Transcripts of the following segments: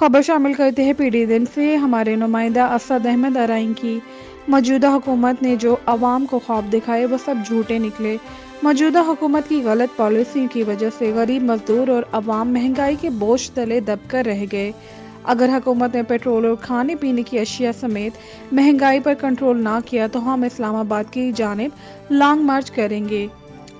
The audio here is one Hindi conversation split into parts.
खबर शामिल करते हैं पीढ़ी दिन से। हमारे नुमाइंदा असद अहमद अराइन की मौजूदा हुकूमत ने जो अवाम को ख्वाब दिखाए वो सब झूठे निकले। मौजूदा हुकूमत की गलत पॉलिसी की वजह से गरीब मजदूर और अवाम महंगाई के बोझ तले दबकर रह गए। अगर हुकूमत ने पेट्रोल और खाने पीने की अशिया समेत महंगाई पर कंट्रोल ना किया तो हम इस्लामाबाद की जानिब लॉन्ग मार्च करेंगे।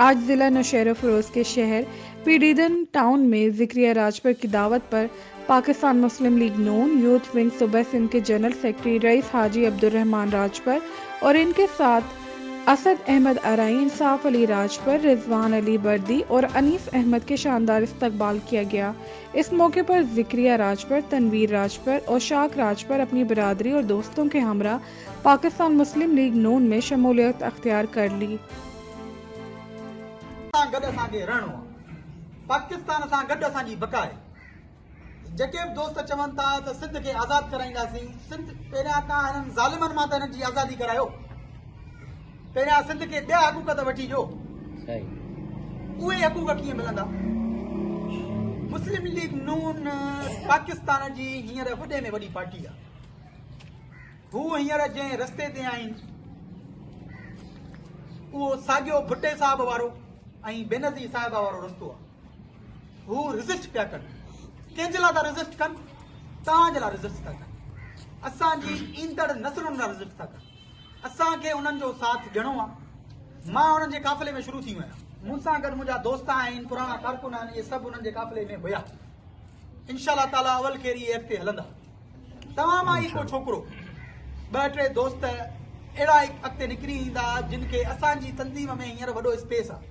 आज जिला नौशेरा फिरोज के शहर पीडीडन टाउन में जिक्रिया राजपर की दावत पर पाकिस्तान मुस्लिम लीग नून यूथ विंग सूबा सिंध के जनरल सेक्रेटरी रईस हाजी अब्दुर्रहमान राजपर और इनके साथ असद अहमद अराइन, साफ अली राजपर, रिजवान अली बर्दी और अनीस अहमद के शानदार इस्तकबाल किया गया। इस मौके पर जिक्रिया राजपर, तनवीर राजपर और शाक राजपर अपनी बिरादरी और दोस्तों के हमरा पाकिस्तान मुस्लिम लीग नून में शमूलियत अख्तियार कर ली। पाकिस्तान सां गॾु असांजी बका आहे। जेके बि दोस्त चवनि था त सिंध खे आज़ाद कराईंदासीं, सिंध पहिरियां तव्हां हिननि ज़ालिमनि मां त हिननि जी आज़ादी करायो। पहिरियां सिंध खे ॿिया हक़ूक़ त वठी ॾियो। उहे हक़ूक़ कीअं मिलंदा? मुस्लिम लीग नून पाकिस्तान जी हींअर वॾे में वॾी पार्टी आहे। हू हींअर जंहिं रस्ते ते आहिनि उहो साॻियो भुट्टे साहिब वारो ऐं बेनज़ीर साहिब वारो रस्तो आहे। हू रिज़िस्ट पिया कनि। कंहिंजे लाइ था रिज़िस्ट कनि? तव्हांजे लाइ रिज़िस्ट था कनि। असांजी ईंदड़ नसलुनि लाइ रिज़िस्ट था कनि। असांखे उन्हनि जो साथ ॾियणो आहे। मां उन्हनि जे काफ़िले में शुरू थी वियो आहियां। मूंसां गॾु मुंहिंजा दोस्त आहिनि, पुराणा कारकुन आहिनि, इहे सभु उन्हनि जे काफ़िले में हुया। इंशाअल्लाह ताला अवल खेर इहे अॻिते हलंदा। तव्हां मां ई को छोकिरो, ॿ टे दोस्त अहिड़ा अॻिते निकिरी ईंदा जिन खे असांजी तंज़ीम में हींअर वॾो स्पेस आहे।